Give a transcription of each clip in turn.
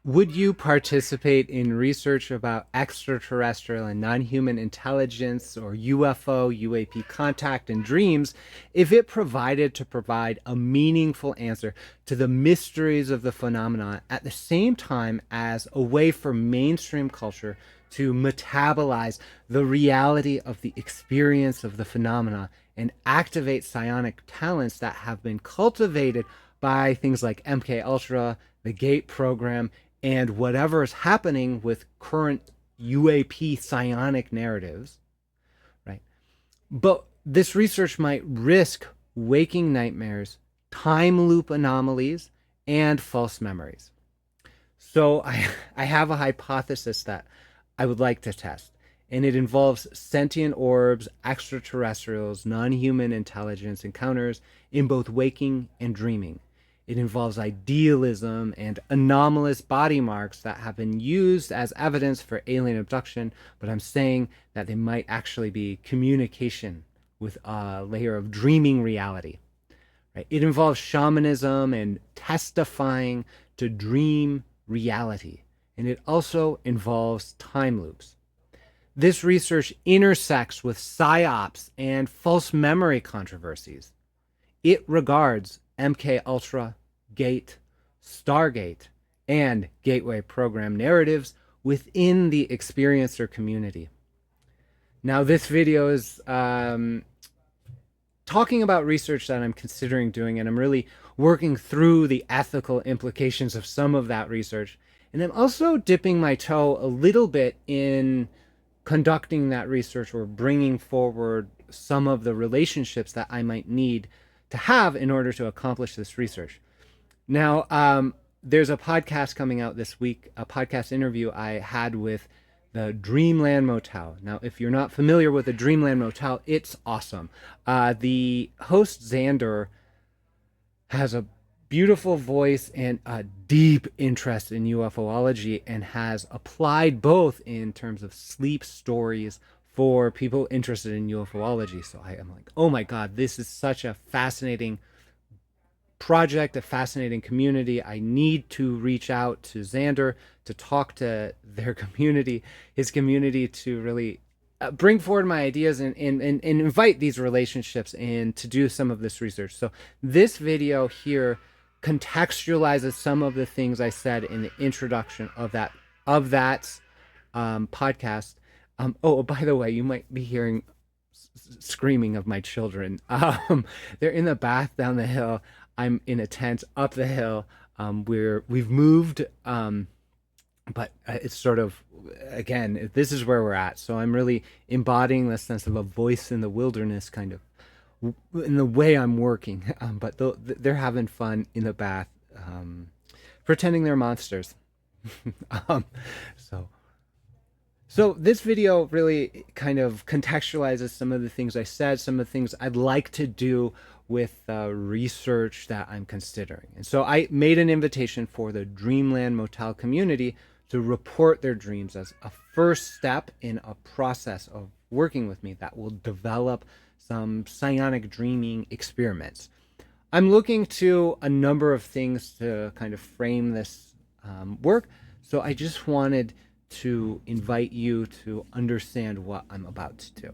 Would you participate in research about extraterrestrial and non-human intelligence or UFO, UAP contact and dreams if it provide a meaningful answer to the mysteries of the phenomenon at the same time as a way for mainstream culture to metabolize the reality of the experience of the phenomena and activate psionic talents that have been cultivated by things like MK Ultra, the GATE program, and whatever is happening with current UAP psionic narratives, right? But this research might risk waking nightmares, time loop anomalies, and false memories. So I have a hypothesis that I would like to test, and it involves sentient orbs, extraterrestrials, non-human intelligence encounters in both waking and dreaming. It involves idealism and anomalous body marks that have been used as evidence for alien abduction, but I'm saying that they might actually be communication with a layer of dreaming reality. Right? It involves shamanism and testifying to dream reality, and it also involves time loops. This research intersects with psyops and false memory controversies. It regards MK Ultra, GATE, STARGATE, and Gateway program narratives within the experiencer community. Now, this video is talking about research that I'm considering doing, and I'm really working through the ethical implications of some of that research. And I'm also dipping my toe a little bit in conducting that research or bringing forward some of the relationships that I might need to have in order to accomplish this research. Now, there's a podcast coming out this week, a podcast interview I had with the Dreamland Motel. Now, if you're not familiar with the Dreamland Motel, it's awesome. The host, Xander, has a beautiful voice and a deep interest in UFOlogy and has applied both in terms of sleep stories for people interested in UFOlogy. So I am like, oh my God, this is such a fascinating project, a fascinating community. I need to reach out to Xander to talk to their community, his community, to really bring forward my ideas and invite these relationships in to do some of this research. So this video here contextualizes some of the things I said in the introduction of that podcast. Oh, by the way, you might be hearing screaming of my children. They're in the bath down the hill. I'm in a tent up the hill. We've moved, but it's sort of, again, this is where we're at. So I'm really embodying the sense of a voice in the wilderness, kind of in the way I'm working. But they're having fun in the bath, pretending they're monsters. um, so So this video really kind of contextualizes some of the things I said, some of the things I'd like to do with research that I'm considering. And so I made an invitation for the Dreamland Motel community to report their dreams as a first step in a process of working with me that will develop some psionic dreaming experiments. I'm looking to a number of things to kind of frame this work. So I just wanted to invite you to understand what I'm about to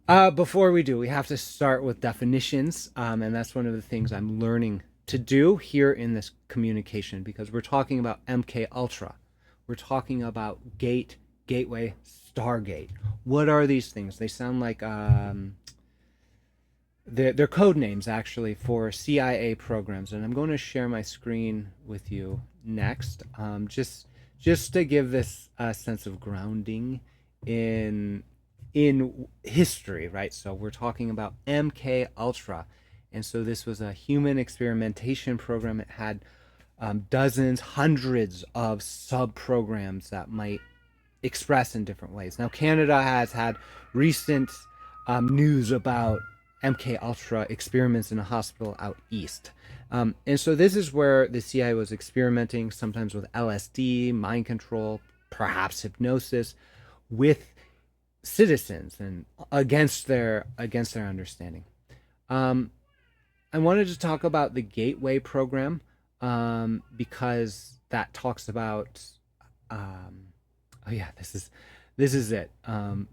do. Before we do, we have to start with definitions, and that's one of the things I'm learning to do here in this communication, because we're talking about MK Ultra, we're talking about GATE, Gateway, Stargate. What are these things? They sound like they're code names actually for CIA programs, and I'm going to share my screen with you next, just to give this sense of grounding in history, right? So we're talking about MK Ultra, and so this was a human experimentation program. It had dozens, hundreds of sub-programs that might express in different ways. Now, Canada has had recent news about MK Ultra experiments in a hospital out east. And so this is where the CIA was experimenting, sometimes with LSD, mind control, perhaps hypnosis, with citizens and against their understanding. I wanted to talk about the Gateway program. because that talks about oh yeah, this is it.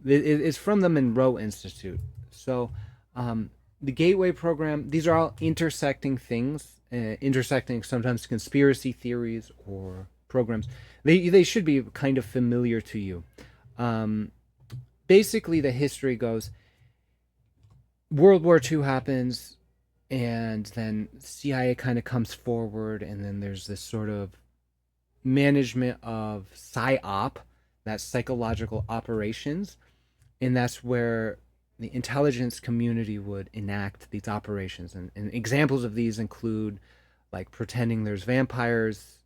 It's from the Monroe Institute. So the Gateway program, these are all intersecting things, intersecting sometimes conspiracy theories or programs. They should be kind of familiar to you. Um, Basically, the history goes: World War II happens, and then CIA kind of comes forward, and then there's this sort of management of PSYOP, that's psychological operations, and that's where the intelligence community would enact these operations. And examples of these include like pretending there's vampires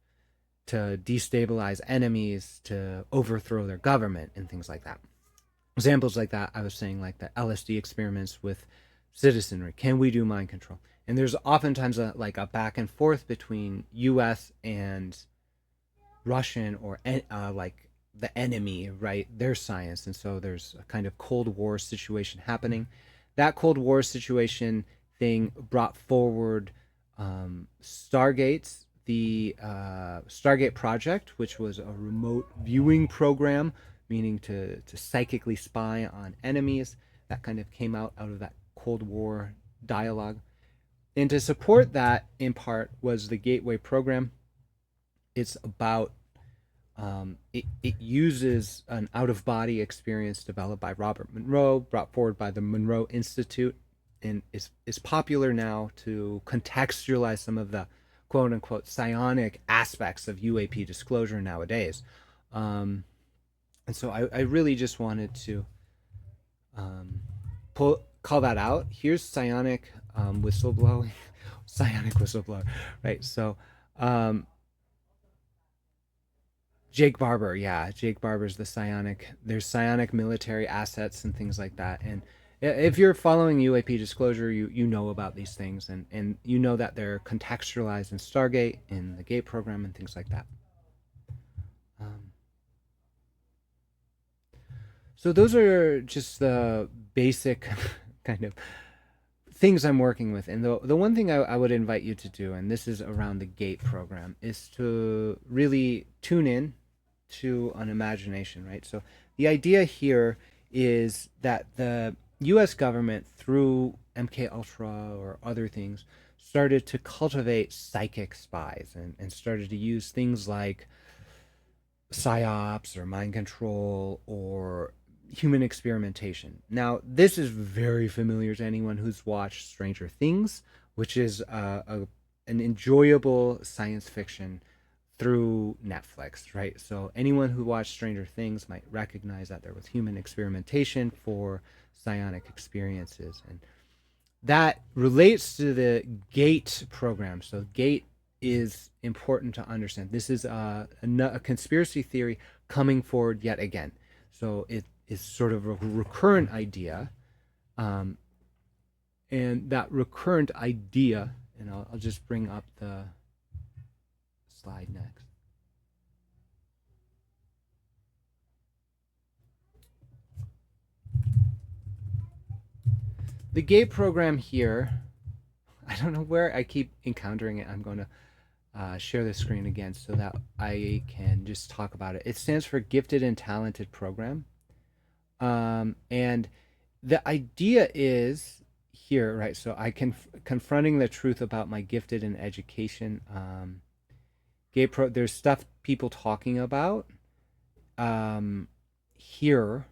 to destabilize enemies, to overthrow their government, and things like that. Examples like that, I was saying, like the LSD experiments with citizenry. Can we do mind control? And there's oftentimes like a back and forth between U.S. and Russian or like the enemy, right? Their science. And so there's a kind of Cold War situation happening. That Cold War situation thing brought forward Stargate, the Stargate project, which was a remote viewing program, meaning to psychically spy on enemies. That kind of came out of that Cold War dialogue. And to support that, in part, was the Gateway program. It's about it uses an out-of-body experience developed by Robert Monroe, brought forward by the Monroe Institute, and is popular now to contextualize some of the quote-unquote psionic aspects of UAP disclosure nowadays. And so I really just wanted to call that out. Here's psionic whistleblowing. Psionic whistleblower, right? So Jake Barber, yeah, Jake Barber's the psionic. There's psionic military assets and things like that. And if you're following UAP disclosure, you know about these things, and you know that they're contextualized in Stargate, in the GATE program, and things like that. So those are just the basic kind of things I'm working with. And the one thing I would invite you to do, and this is around the GATE program, is to really tune in to an imagination, right? So the idea here is that the US government, through MK Ultra or other things, started to cultivate psychic spies, and started to use things like psyops or mind control or human experimentation. Now, this is very familiar to anyone who's watched Stranger Things, which is an enjoyable science fiction through Netflix, right? So anyone who watched Stranger Things might recognize that there was human experimentation for psionic experiences. And that relates to the GATE program. So GATE is important to understand. This is a conspiracy theory coming forward yet again. So it is sort of a recurrent idea. And that recurrent idea, and I'll just bring up the slide next. The GATE program here, I don't know where I keep encountering it. I'm going to share the screen again so that I can just talk about it. It stands for Gifted and Talented Program. And the idea is here, right? So I can confronting the truth about my gifted in education. There's stuff people talking about here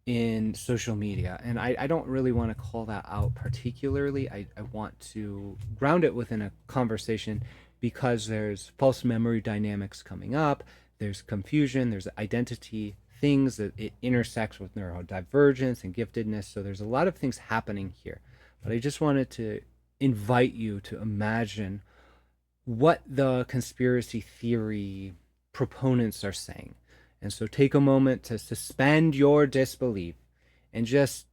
in social media, and I don't really want to call that out particularly. I want to ground it within a conversation, because there's false memory dynamics coming up, there's confusion, there's identity things that it intersects with neurodivergence and giftedness. So there's a lot of things happening here, but I just wanted to invite you to imagine what the conspiracy theory proponents are saying. And so take a moment to suspend your disbelief and just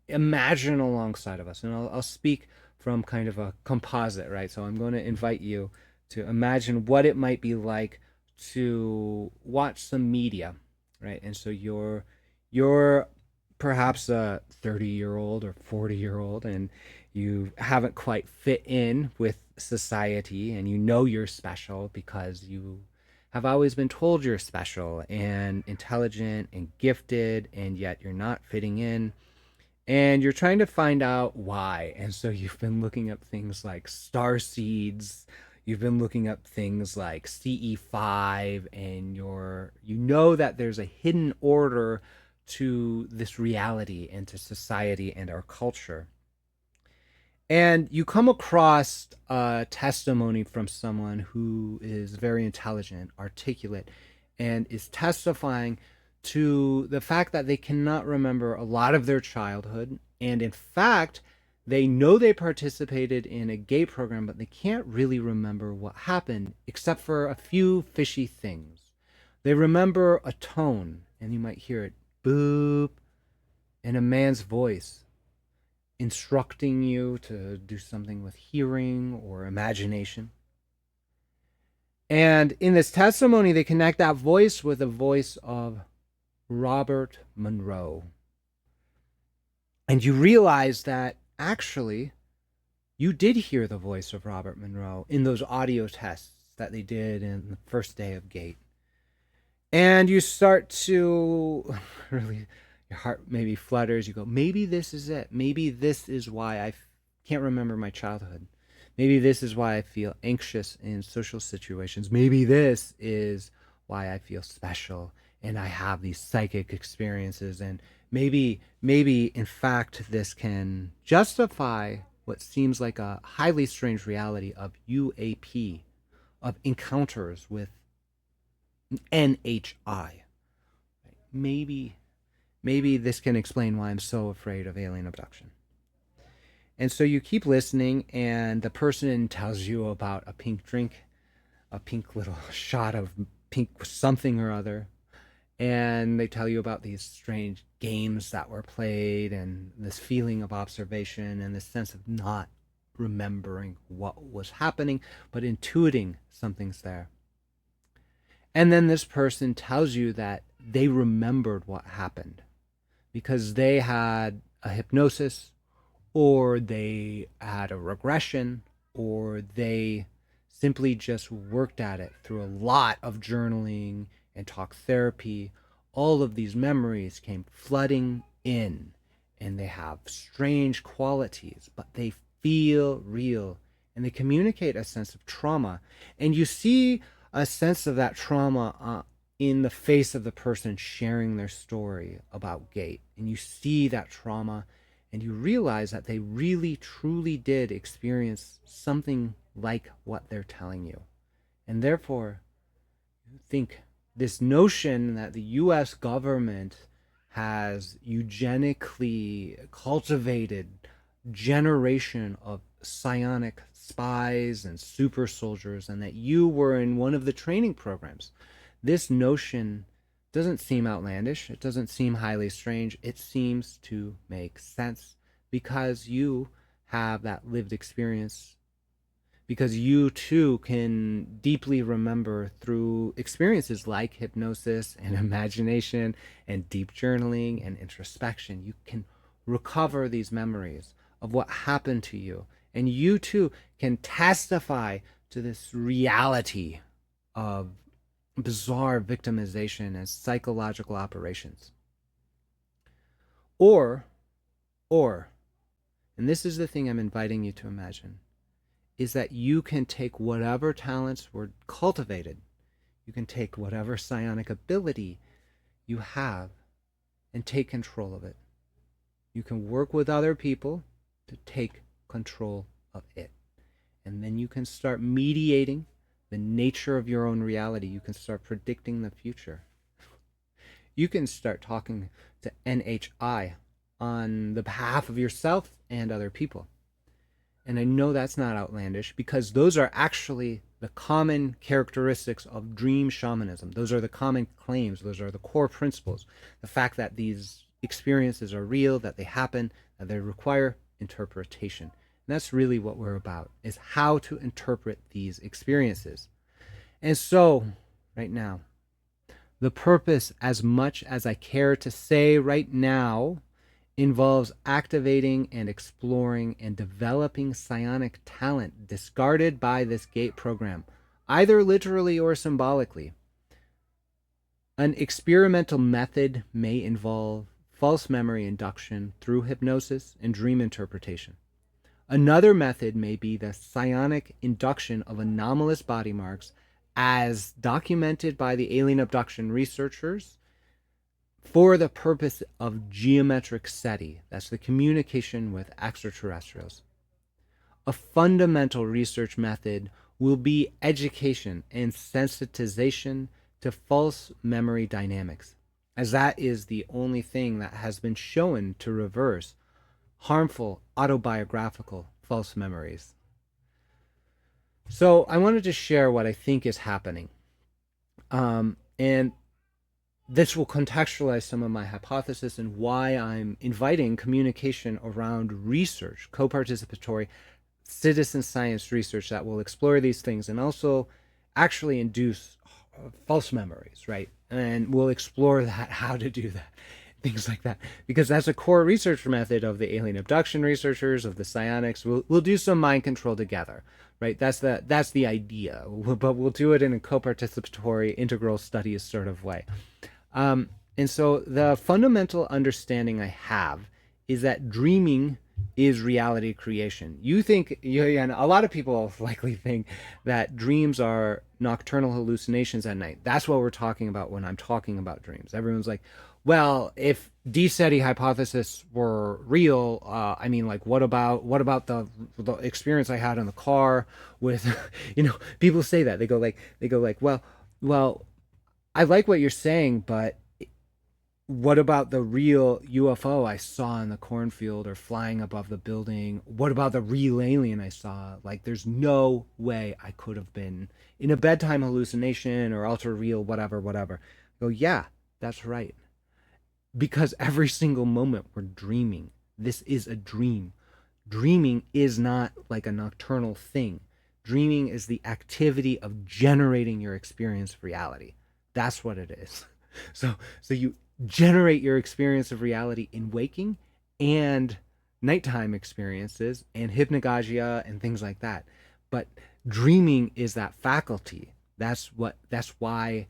imagine alongside of us. And I'll speak from kind of a composite, right? So I'm going to invite you to imagine what it might be like to watch some media, right? And so you're perhaps a 30-year-old or 40-year-old, and you haven't quite fit in with society and you know you're special because you have always been told you're special and intelligent and gifted, and yet you're not fitting in. And you're trying to find out why. And so you've been looking up things like star seeds. You've been looking up things like CE5, and you know that there's a hidden order to this reality and to society and our culture. And you come across a testimony from someone who is very intelligent, articulate, and is testifying to the fact that they cannot remember a lot of their childhood. And in fact, they know they participated in a GATE program, but they can't really remember what happened except for a few fishy things. They remember a tone, and you might hear it, boop, in a man's voice, instructing you to do something with hearing or imagination. And in this testimony, they connect that voice with the voice of Robert Monroe. And you realize that actually you did hear the voice of Robert Monroe in those audio tests that they did in the first day of GATE. And you start to really, your heart maybe flutters. You go, maybe this is it. Maybe this is why I can't remember my childhood. Maybe this is why I feel anxious in social situations. Maybe this is why I feel special and I have these psychic experiences. And maybe in fact, this can justify what seems like a highly strange reality of UAP, of encounters with NHI. Maybe this can explain why I'm so afraid of alien abduction. And so you keep listening, and the person tells you about a pink drink, a pink little shot of pink something or other. And they tell you about these strange games that were played, and this feeling of observation, and this sense of not remembering what was happening, but intuiting something's there. And then this person tells you that they remembered what happened because they had a hypnosis, or they had a regression, or they simply just worked at it through a lot of journaling and talk therapy. All of these memories came flooding in, and they have strange qualities, but they feel real, and they communicate a sense of trauma. And you see a sense of that trauma in the face of the person sharing their story about GATE. And you see that trauma, and you realize that they really, truly did experience something like what they're telling you. And therefore, you think this notion that the US government has eugenically cultivated generation of psionic spies and super soldiers, and that you were in one of the training programs. This notion doesn't seem outlandish. It doesn't seem highly strange. It seems to make sense because you have that lived experience, because you too can deeply remember through experiences like hypnosis and imagination and deep journaling and introspection. You can recover these memories of what happened to you, and you too can testify to this reality of bizarre victimization and psychological operations. Or, and this is the thing I'm inviting you to imagine, is that you can take whatever talents were cultivated, you can take whatever psionic ability you have and take control of it. You can work with other people to take control of it. And then you can start mediating the nature of your own reality. You can start predicting the future. You can start talking to NHI on the behalf of yourself and other people. And I know that's not outlandish because those are actually the common characteristics of dream shamanism. Those are the common claims. Those are the core principles. The fact that these experiences are real, that they happen, that they require interpretation. And that's really what we're about, is how to interpret these experiences. And so, right now, the purpose, as much as I care to say right now, involves activating and exploring and developing psionic talent discarded by this GATE program, either literally or symbolically. An experimental method may involve false memory induction through hypnosis and dream interpretation. Another method may be the psionic induction of anomalous body marks as documented by the alien abduction researchers for the purpose of geometric SETI. That's the communication with extraterrestrials. A fundamental research method will be education and sensitization to false memory dynamics, as that is the only thing that has been shown to reverse harmful autobiographical false memories. So I wanted to share what I think is happening. And this will contextualize some of my hypothesis and why I'm inviting communication around research, co-participatory citizen science research that will explore these things and also actually induce false memories, right? And we'll explore that, how to do that, things like that, because that's a core research method of the alien abduction researchers, of the psionics. We'll do some mind control together, right? That's the idea, but we'll do it in a co-participatory integral studies sort of way. And so the fundamental understanding I have is that dreaming is reality creation. You think, and a lot of people likely think that dreams are nocturnal hallucinations at night. That's what we're talking about when I'm talking about dreams. Everyone's like, well, if D-SETI hypothesis were real, I mean, like, what about the experience I had in the car with, people say that. They go like, well, I like what you're saying, but what about the real UFO I saw in the cornfield or flying above the building? What about the real alien I saw? Like, there's no way I could have been in a bedtime hallucination or ultra real, whatever. I go, yeah, that's right. Because every single moment we're dreaming. This is a dream. Dreaming is not like a nocturnal thing. Dreaming is the activity of generating your experience of reality. That's what it is. So you generate your experience of reality in waking and nighttime experiences and hypnagogia and things like that. But dreaming is that faculty. That's why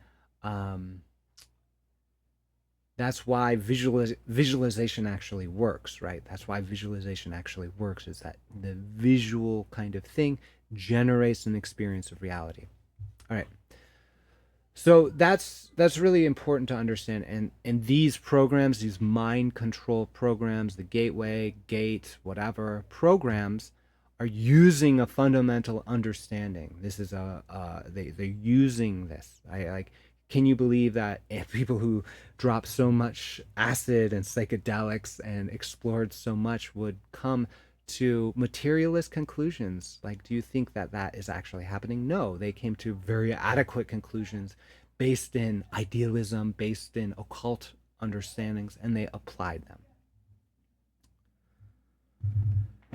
visualization actually works, right? That's why visualization actually works, is that the visual kind of thing generates an experience of reality. All right. So that's really important to understand. And these programs, these mind control programs, the Gateway, GATE, whatever programs, are using a fundamental understanding. This is they're using this. Can you believe that people who dropped so much acid and psychedelics and explored so much would come to materialist conclusions? Like, do you think that is actually happening? No, they came to very adequate conclusions based in idealism, based in occult understandings, and they applied them.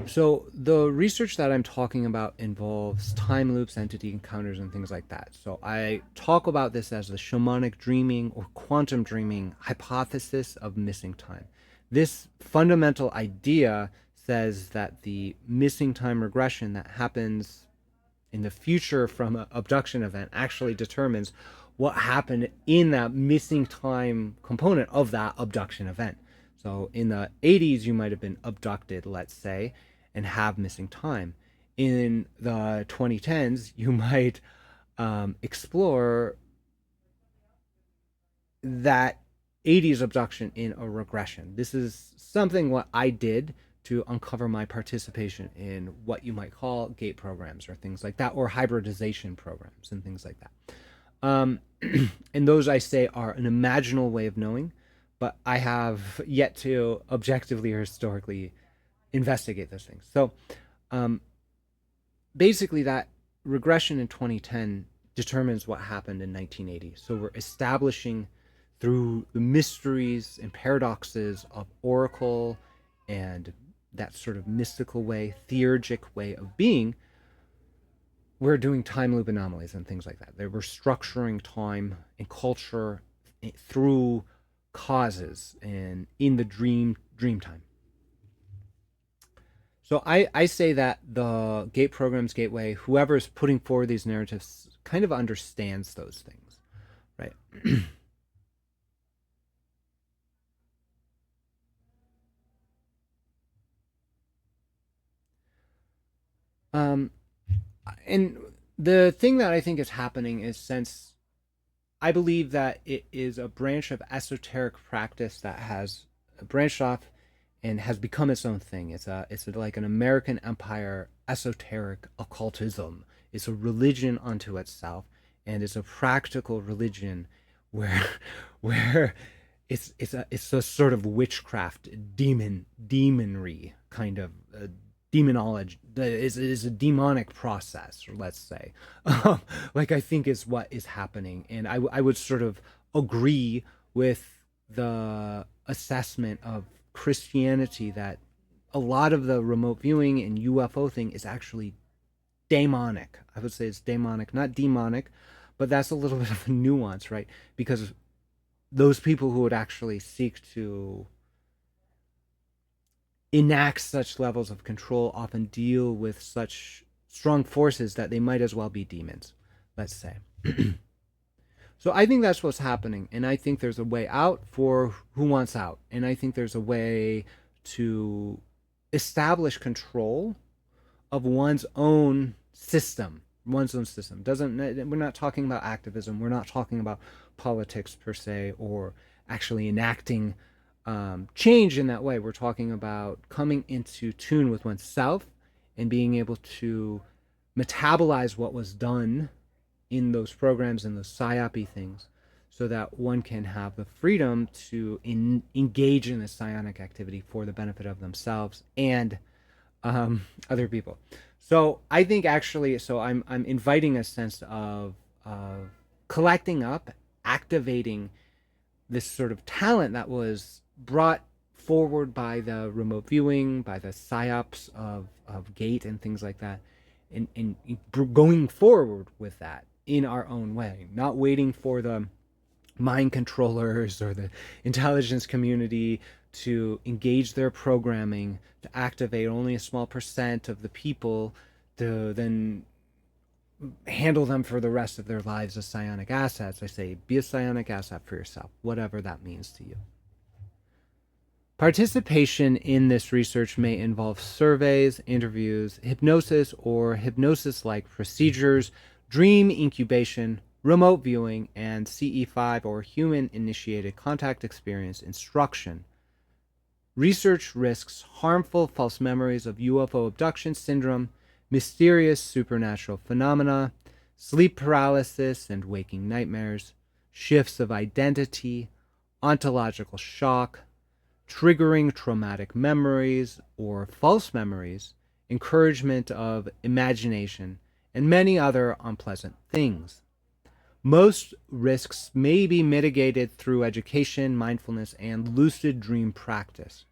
So the research that I'm talking about involves time loops, entity encounters, and things like that. So I talk about this as the shamanic dreaming or quantum dreaming hypothesis of missing time. This fundamental idea says that the missing time regression that happens in the future from an abduction event actually determines what happened in that missing time component of that abduction event. So in the 80s, you might have been abducted, let's say, and have missing time. In the 2010s, you might explore that 80s abduction in a regression. This is something what I did to uncover my participation in what you might call GATE programs or things like that, or hybridization programs and things like that. And those, I say, are an imaginal way of knowing, but I have yet to objectively or historically investigate those things. So basically that regression in 2010 determines what happened in 1980. So we're establishing through the mysteries and paradoxes of oracle and that sort of mystical way, theurgic way of being, we're doing time loop anomalies and things like that. We're structuring time and culture through causes and in the dream time. So I say that the GATE programs, Gateway, whoever is putting forward these narratives kind of understands those things, right? And the thing that I think is happening is, since I believe that it is a branch of esoteric practice that has branched off and has become its own thing. It's like an American Empire esoteric occultism. It's a religion unto itself, and it's a practical religion where where it's a sort of witchcraft, demonry kind of demonology. Is a demonic process, let's say. Like, I think is what is happening, and I would sort of agree with the assessment of Christianity that a lot of the remote viewing and UFO thing is actually demonic. I would say it's demonic, not demonic, but that's a little bit of a nuance, right? Because those people who would actually seek to enact such levels of control often deal with such strong forces that they might as well be demons, let's say. So I think that's what's happening, and I think there's a way out for who wants out, and I think there's a way to establish control of one's own system. Doesn't We're not talking about activism. We're not talking about politics per se, or actually enacting change in that way. We're talking about coming into tune with oneself and being able to metabolize what was done in those programs and those psyop things, so that one can have the freedom to engage in the psionic activity for the benefit of themselves and other people. So I think actually, so I'm inviting a sense of collecting up, activating this sort of talent that was brought forward by the remote viewing, by the psyops of GATE and things like that, and going forward with that in our own way, not waiting for the mind controllers or the intelligence community to engage their programming to activate only a small percent of the people to then handle them for the rest of their lives as psionic assets. I say, be a psionic asset for yourself, whatever that means to you. Participation in this research may involve surveys, interviews, hypnosis or hypnosis-like procedures, dream incubation, remote viewing, and CE5 or human-initiated contact experience instruction. Research risks harmful false memories of UFO abduction syndrome, mysterious supernatural phenomena, sleep paralysis and waking nightmares, shifts of identity, ontological shock, triggering traumatic memories or false memories, encouragement of imagination, and many other unpleasant things. Most risks may be mitigated through education, mindfulness, and lucid dream practice.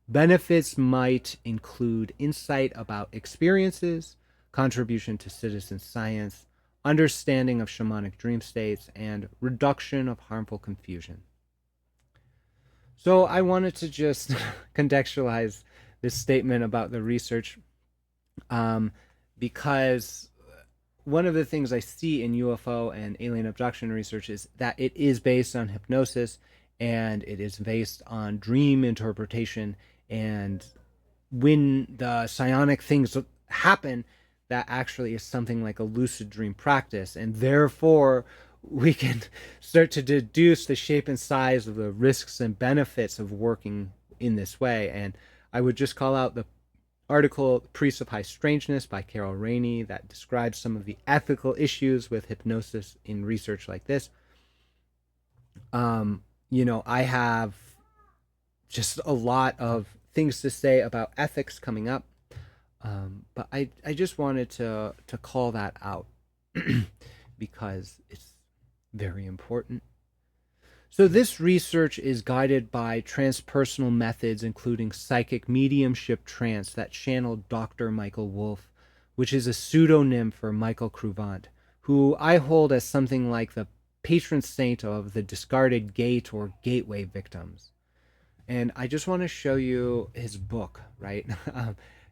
Benefits might include insight about experiences, contribution to citizen science, understanding of shamanic dream states, and reduction of harmful confusion. So I wanted to just contextualize this statement about the research because one of the things I see in UFO and alien abduction research is that it is based on hypnosis and it is based on dream interpretation. And when the psionic things happen, that actually is something like a lucid dream practice. And therefore, we can start to deduce the shape and size of the risks and benefits of working in this way. And I would just call out the article Priests of High Strangeness by Carol Rainey that describes some of the ethical issues with hypnosis in research like this. I have just a lot of things to say about ethics coming up, but I just wanted to call that out because it's very important. So this research is guided by transpersonal methods, including psychic mediumship trance that channeled Dr. Michael Wolff, which is a pseudonym for Michael Cruvant, who I hold as something like the patron saint of the discarded gate or gateway victims. And I just want to show you his book, right?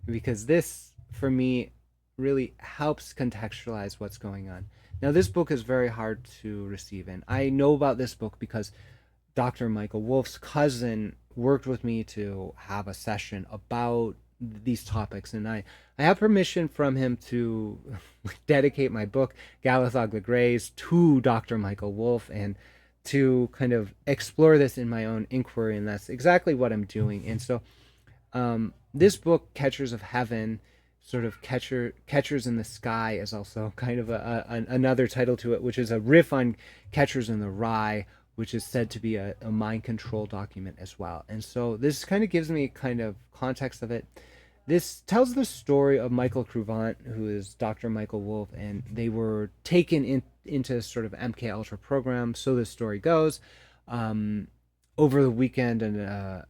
Because this, for me, really helps contextualize what's going on. Now, this book is very hard to receive, and I know about this book because Dr. Michael Wolf's cousin worked with me to have a session about these topics, and I have permission from him to dedicate my book, Galethog the Grey, to Dr. Michael Wolf, and to kind of explore this in my own inquiry, and that's exactly what I'm doing. And so this book, Catchers of Heaven, sort of Catchers in the Sky, is also kind of another title to it, which is a riff on Catchers in the Rye, which is said to be a mind control document as well. And so this kind of gives me kind of context of it. This tells the story of Michael Cruvant, who is Dr. Michael Wolf, and they were taken into sort of MK Ultra program, so the story goes. Over the weekend, an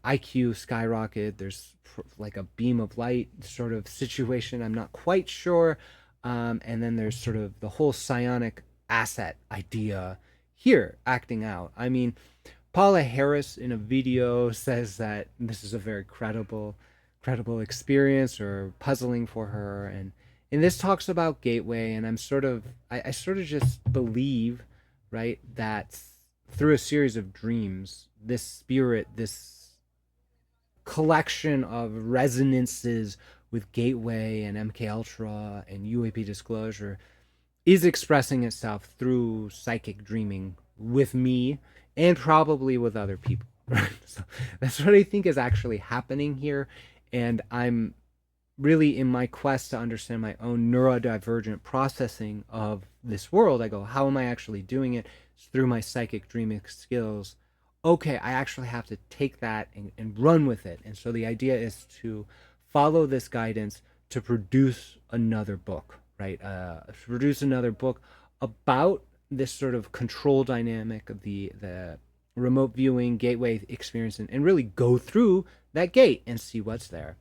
IQ skyrocketed. There's like a beam of light sort of situation. I'm not quite sure. And then there's sort of the whole psionic asset idea here acting out. I mean, Paula Harris in a video says that this is a very credible experience or puzzling for her, and this talks about gateway, and I sort of just believe, right, that through a series of dreams, this spirit, this collection of resonances with gateway and MK Ultra and UAP disclosure is expressing itself through psychic dreaming with me and probably with other people. Right? So that's what I think is actually happening here. And I'm really in my quest to understand my own neurodivergent processing of this world. I go, how am I actually doing it? It's through my psychic dreaming skills. Okay, I actually have to take that and run with it. And so the idea is to follow this guidance to produce another book, right? To produce another book about this sort of control dynamic of the remote viewing gateway experience, and really go through that gate and see what's there.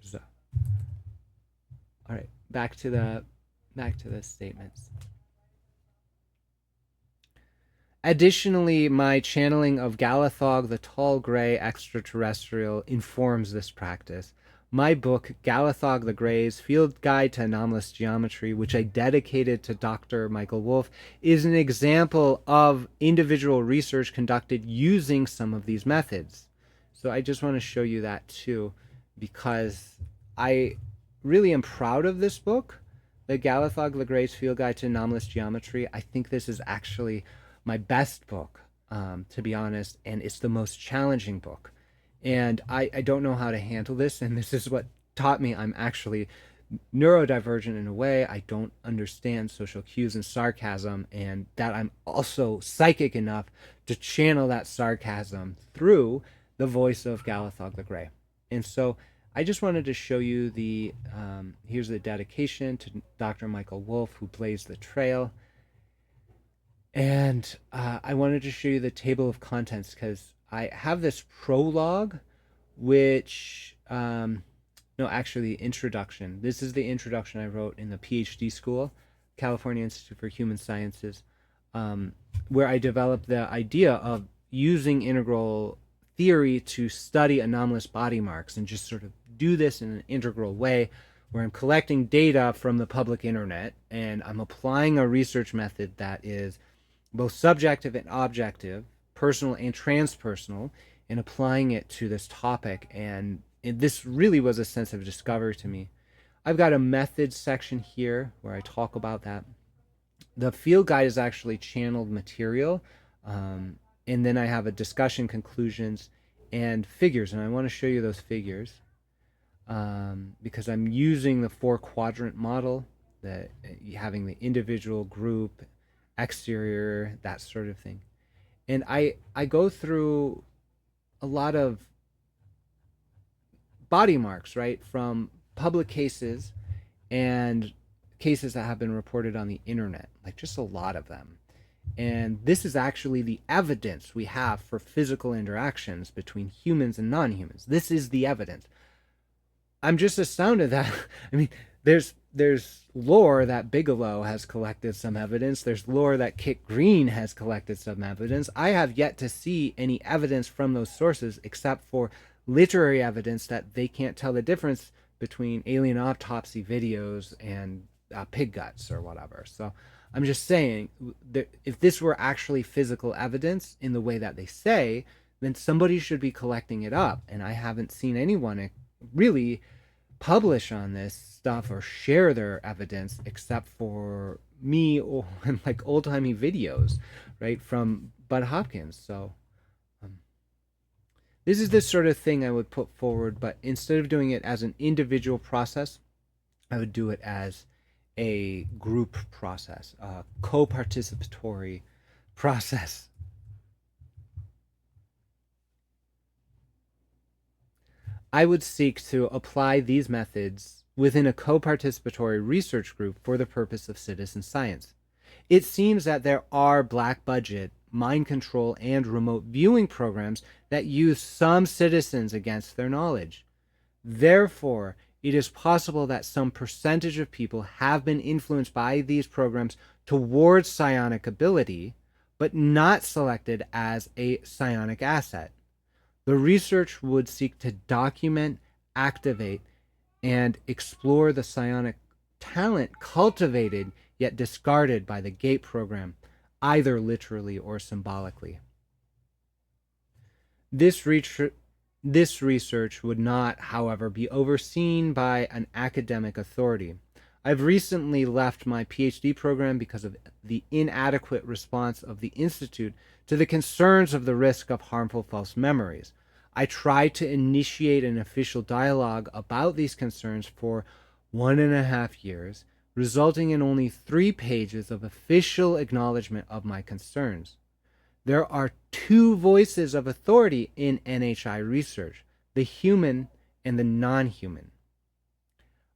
So, all right, back to the statements. Additionally, my channeling of Galethog the Tall Grey Extraterrestrial informs this practice. My book, Galethog the Grey's Field Guide to Anomalous Geometry, which I dedicated to Dr. Michael Wolf, is an example of individual research conducted using some of these methods. So I just want to show you that too, because I really am proud of this book, the Galethog the Grey's Field Guide to Anomalous Geometry. I think this is actually my best book, to be honest, and it's the most challenging book. And I don't know how to handle this, and this is what taught me I'm actually neurodivergent in a way. I don't understand social cues and sarcasm, and that I'm also psychic enough to channel that sarcasm through the voice of Galethog the Grey. And so I just wanted to show you the, here's the dedication to Dr. Michael Wolf, who blazed the trail. And I wanted to show you the table of contents, because I have this prologue, which, no, actually, introduction. This is the introduction I wrote in the PhD school, California Institute for Human Sciences, where I developed the idea of using integral theory to study anomalous body marks, and just sort of do this in an integral way, where I'm collecting data from the public internet, and I'm applying a research method that is both subjective and objective, personal and transpersonal, and applying it to this topic. And this really was a sense of discovery to me. I've got a methods section here where I talk about that. The field guide is actually channeled material, and then I have a discussion, conclusions, and figures, and I want to show you those figures because I'm using the 4-quadrant model, having the individual, group, exterior, that sort of thing. And I go through a lot of body marks, right, from public cases and cases that have been reported on the internet, like just a lot of them. And this is actually the evidence we have for physical interactions between humans and non-humans. This is the evidence. I'm just astounded that, I mean, there's lore that Bigelow has collected some evidence. There's lore that Kit Green has collected some evidence. I have yet to see any evidence from those sources except for literary evidence that they can't tell the difference between alien autopsy videos and pig guts or whatever. So I'm just saying that if this were actually physical evidence in the way that they say, then somebody should be collecting it up. And I haven't seen anyone really publish on this stuff or share their evidence except for me or like old-timey videos, right, from Bud Hopkins. So this is the sort of thing I would put forward, but instead of doing it as an individual process, I would do it as a group process, a co-participatory process. I would seek to apply these methods within a co-participatory research group for the purpose of citizen science. It seems that there are black budget, mind control, and remote viewing programs that use some citizens against their knowledge. Therefore, it is possible that some percentage of people have been influenced by these programs towards psionic ability, but not selected as a psionic asset. The research would seek to document, activate, and explore the psionic talent cultivated yet discarded by the GATE program, either literally or symbolically. This research would not, however, be overseen by an academic authority. I've recently left my PhD program because of the inadequate response of the Institute to the concerns of the risk of harmful false memories. I tried to initiate an official dialogue about these concerns for 1.5 years, resulting in only 3 pages of official acknowledgement of my concerns. There are 2 voices of authority in NHI research, the human and the non-human.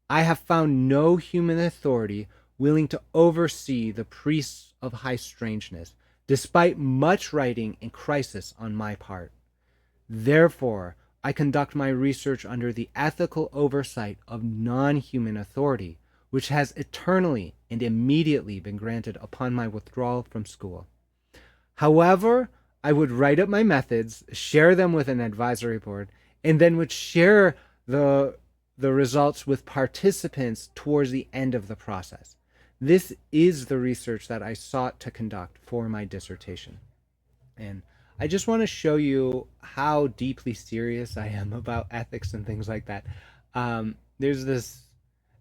I have found no human authority willing to oversee the priests of high strangeness, despite much writing and crisis on my part. Therefore, I conduct my research under the ethical oversight of non-human authority, which has eternally and immediately been granted upon my withdrawal from school. However, I would write up my methods, share them with an advisory board, and then would share the results with participants towards the end of the process. This is the research that I sought to conduct for my dissertation. And I just want to show you how deeply serious I am about ethics and things like that. There's this,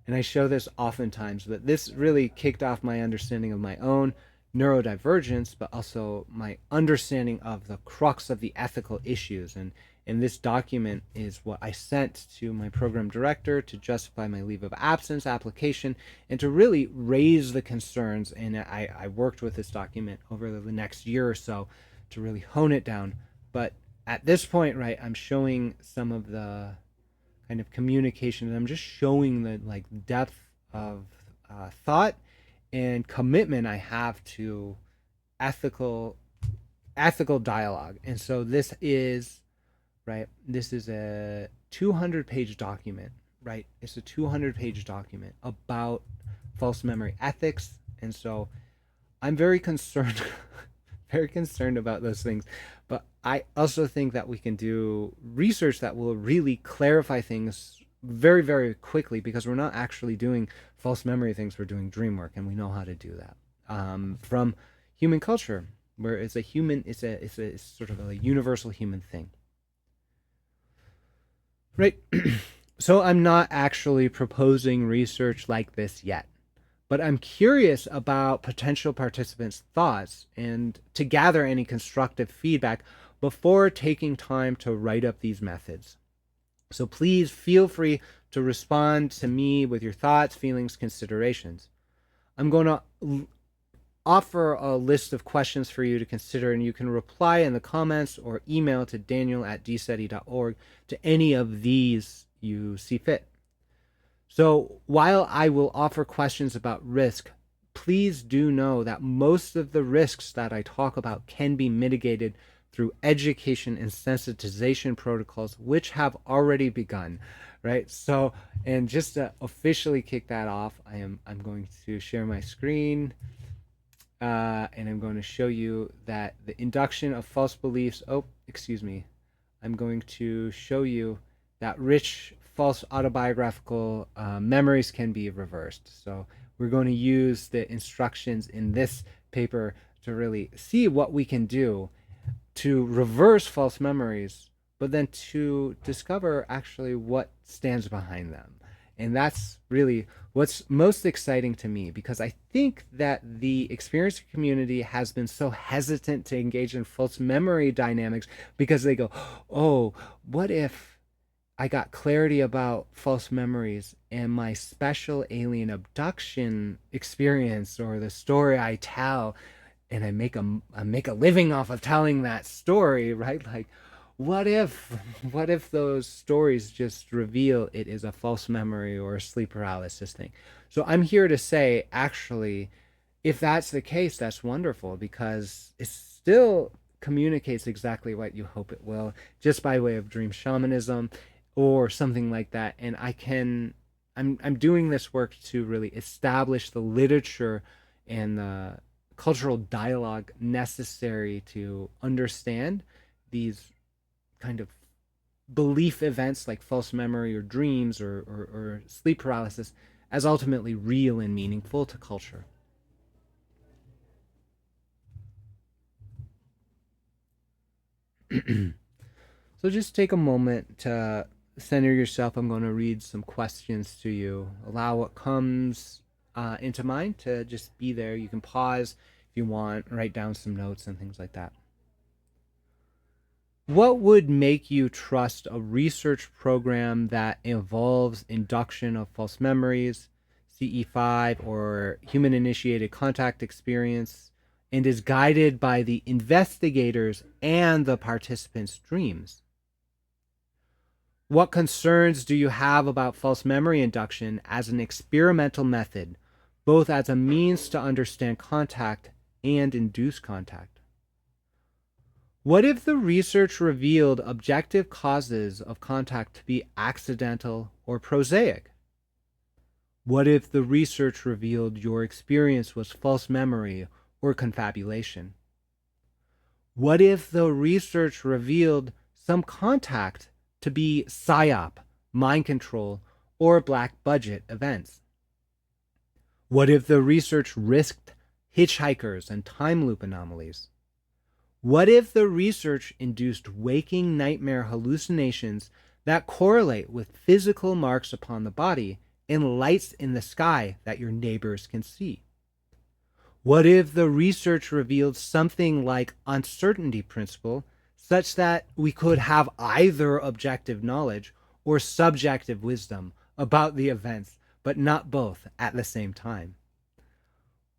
and I show this oftentimes, but this really kicked off my understanding of my own neurodivergence, but also my understanding of the crux of the ethical issues. And this document is what I sent to my program director to justify my leave of absence application and to really raise the concerns. And I worked with this document over the next year or so to really hone it down. But at this point, right, I'm showing some of the kind of communication. I'm just showing the like depth of thought and commitment I have to ethical dialogue. And so this is, right, this is a 200-page document, right? It's a 200-page document about false memory ethics. And so I'm very concerned very concerned about those things, but I also think that we can do research that will really clarify things very, very quickly, because we're not actually doing false memory things, we're doing dream work, and we know how to do that from human culture, where it's a human, it's sort of a universal human thing, right? So I'm not actually proposing research like this yet, but I'm curious about potential participants' thoughts and to gather any constructive feedback before taking time to write up these methods. So please feel free to respond to me with your thoughts, feelings, considerations. I'm going to offer a list of questions for you to consider, and you can reply in the comments or email to daniel@dseti.org to any of these you see fit. So while I will offer questions about risk, please do know that most of the risks that I talk about can be mitigated through education and sensitization protocols, which have already begun, right? So, and just to officially kick that off, I'm going to share my screen, and I'm going to show you that the induction of false beliefs. Oh, excuse me. I'm going to show you that rich false autobiographical memories can be reversed. So we're going to use the instructions in this paper to really see what we can do to reverse false memories, but then to discover actually what stands behind them. And that's really what's most exciting to me, because I think that the experience community has been so hesitant to engage in false memory dynamics because they go, oh, what if I got clarity about false memories and my special alien abduction experience or the story I tell, and I make a living off of telling that story, right? Like, what if what if those stories just reveal it is a false memory or a sleep paralysis thing? So I'm here to say, actually, if that's the case, that's wonderful, because it still communicates exactly what you hope it will, just by way of dream shamanism or something like that. And I'm doing this work to really establish the literature and the cultural dialogue necessary to understand these kind of belief events like false memory or dreams or sleep paralysis as ultimately real and meaningful to culture. So just take a moment to center yourself. I'm going to read some questions to you. Allow what comes into mind to just be there. You can pause if you want, write down some notes and things like that. What would make you trust a research program that involves induction of false memories, CE5, or human initiated contact experience, and is guided by the investigators and the participants' dreams? What concerns do you have about false memory induction as an experimental method, both as a means to understand contact and induce contact? What if the research revealed objective causes of contact to be accidental or prosaic? What if the research revealed your experience was false memory or confabulation? What if the research revealed some contact to be PSYOP, mind control, or black budget events? What if the research risked hitchhikers and time loop anomalies? What if the research induced waking nightmare hallucinations that correlate with physical marks upon the body and lights in the sky that your neighbors can see? What if the research revealed something like uncertainty principle, such that we could have either objective knowledge or subjective wisdom about the events, but not both at the same time?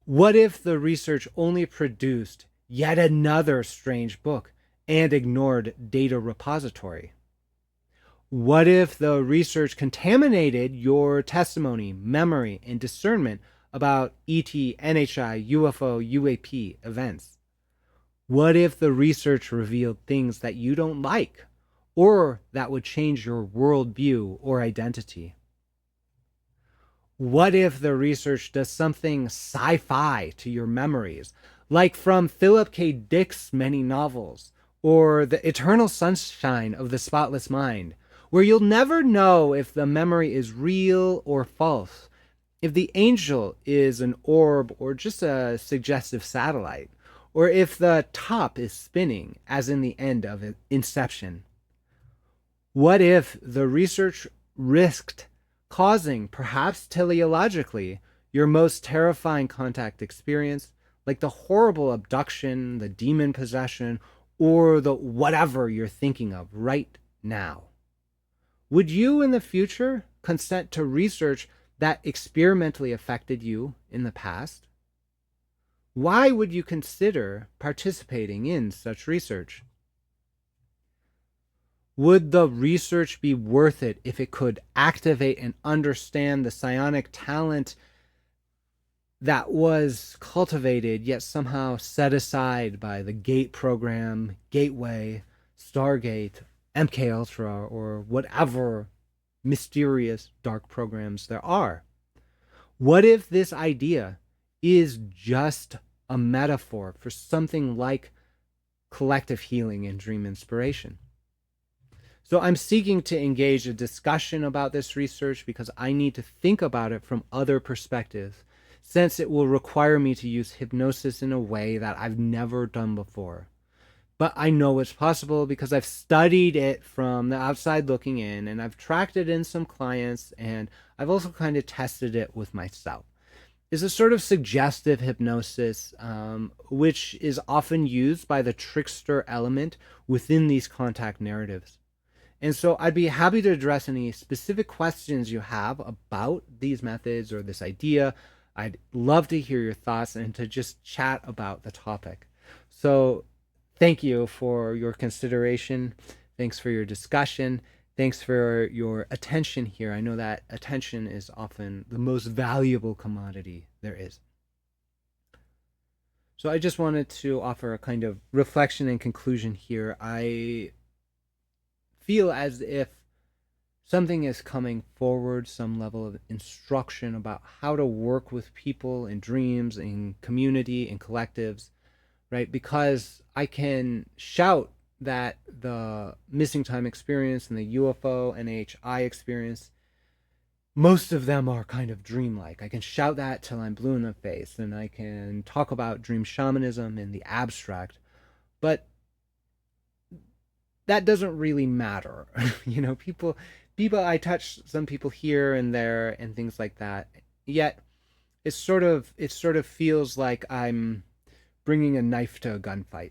What if the research only produced yet another strange book and ignored data repository? What if the research contaminated your testimony, memory, and discernment about ET, NHI, UFO, UAP events? What if the research revealed things that you don't like or that would change your worldview or identity? What if the research does something sci-fi to your memories, like from Philip K. Dick's many novels, or The Eternal Sunshine of the Spotless Mind, where you'll never know if the memory is real or false, if the angel is an orb or just a suggestive satellite, or if the top is spinning, as in the end of Inception? What if the research risked causing, perhaps teleologically, your most terrifying contact experience, like the horrible abduction, the demon possession, or the whatever you're thinking of right now? Would you in the future consent to research that experimentally affected you in the past? Why would you consider participating in such research? Would the research be worth it if it could activate and understand the psionic talent that was cultivated yet somehow set aside by the GATE program, Gateway, Stargate, MK Ultra, or whatever mysterious dark programs there are. What if this idea is just a metaphor for something like collective healing and dream inspiration? So I'm seeking to engage a discussion about this research because I need to think about it from other perspectives, since it will require me to use hypnosis in a way that I've never done before. But I know it's possible because I've studied it from the outside looking in, and I've tracked it in some clients, and I've also kind of tested it with myself. It's a sort of suggestive hypnosis, which is often used by the trickster element within these contact narratives. And so I'd be happy to address any specific questions you have about these methods or this idea. I'd love to hear your thoughts and to just chat about the topic. So thank you for your consideration. Thanks for your discussion. Thanks for your attention here. I know that attention is often the most valuable commodity there is. So I just wanted to offer a kind of reflection and conclusion here. I feel as if something is coming forward, some level of instruction about how to work with people in dreams, in community, in collectives, right? Because I can shout that the missing time experience and the UFO NHI experience, most of them are kind of dreamlike. I can shout that till I'm blue in the face, and I can talk about dream shamanism in the abstract, but that doesn't really matter. People, I touch some people here and there and things like that. Yet it sort of feels like I'm bringing a knife to a gunfight.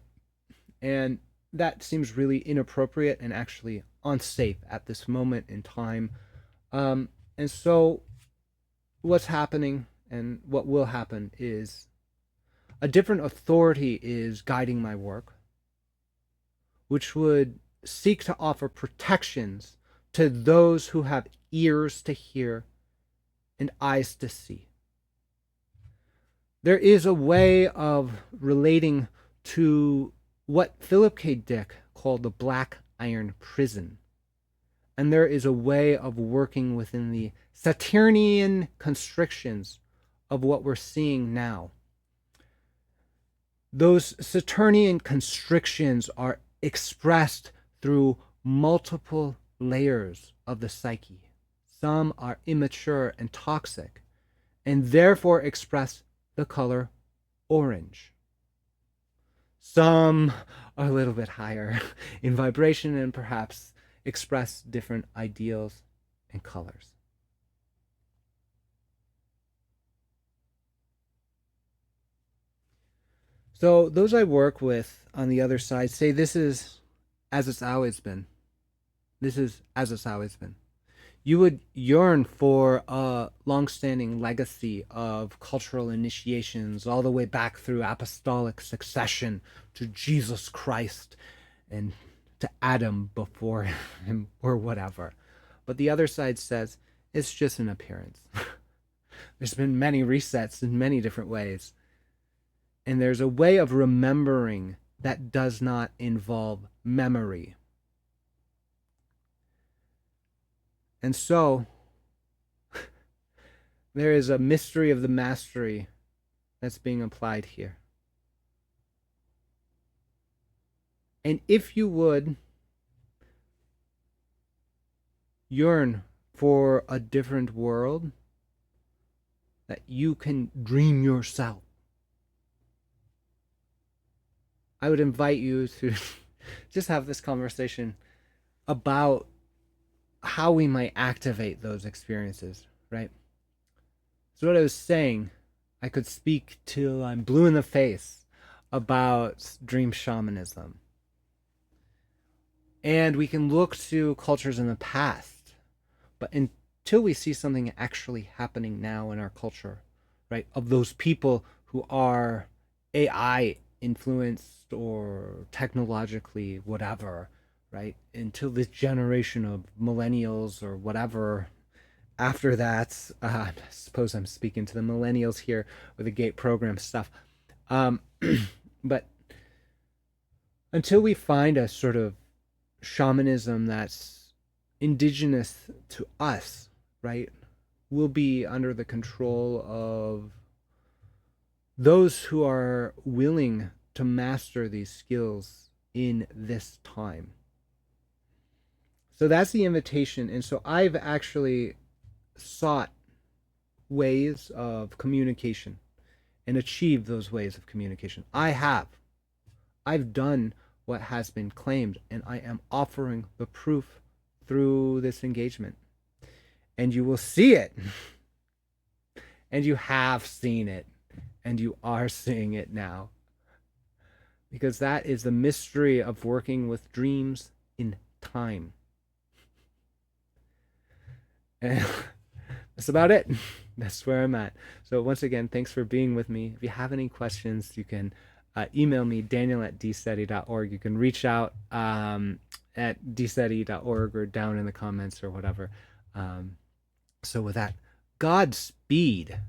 And that seems really inappropriate and actually unsafe at this moment in time. And so what's happening and what will happen is a different authority is guiding my work, which would seek to offer protections to those who have ears to hear and eyes to see. There is a way of relating to what Philip K. Dick called the Black Iron Prison. And there is a way of working within the Saturnian constrictions of what we're seeing now. Those Saturnian constrictions are expressed through multiple layers of the psyche. Some are immature and toxic, and therefore express the color orange. Some are a little bit higher in vibration and perhaps express different ideals and colors. So those I work with on the other side say this is as it's always been. This is as it's always been. You would yearn for a long-standing legacy of cultural initiations all the way back through apostolic succession to Jesus Christ and to Adam before him or whatever. But the other side says it's just an appearance. There's been many resets in many different ways. And there's a way of remembering that does not involve memory. And so, there is a mystery of the mastery that's being applied here. And if you would yearn for a different world that you can dream yourself, I would invite you to just have this conversation about how we might activate those experiences, right? So what I was saying, I could speak till I'm blue in the face about dream shamanism. And we can look to cultures in the past, but until we see something actually happening now in our culture, right, of those people who are AI influenced or technologically whatever, right, until this generation of millennials or whatever after that, I suppose I'm speaking to the millennials here with the GATE program stuff, but until we find a sort of shamanism that's indigenous to us, right, will be under the control of those who are willing to master these skills in this time. So that's the invitation. And so I've actually sought ways of communication and achieved those ways of communication. I've done what has been claimed, and I am offering the proof through this engagement. And you will see it. And you have seen it. And you are seeing it now. Because that is the mystery of working with dreams in time. And that's about it. That's where I'm at. So once again, thanks for being with me. If you have any questions, you can email me, daniel@dseti.org. You can reach out at dseti.org or down in the comments or whatever. So with that, Godspeed.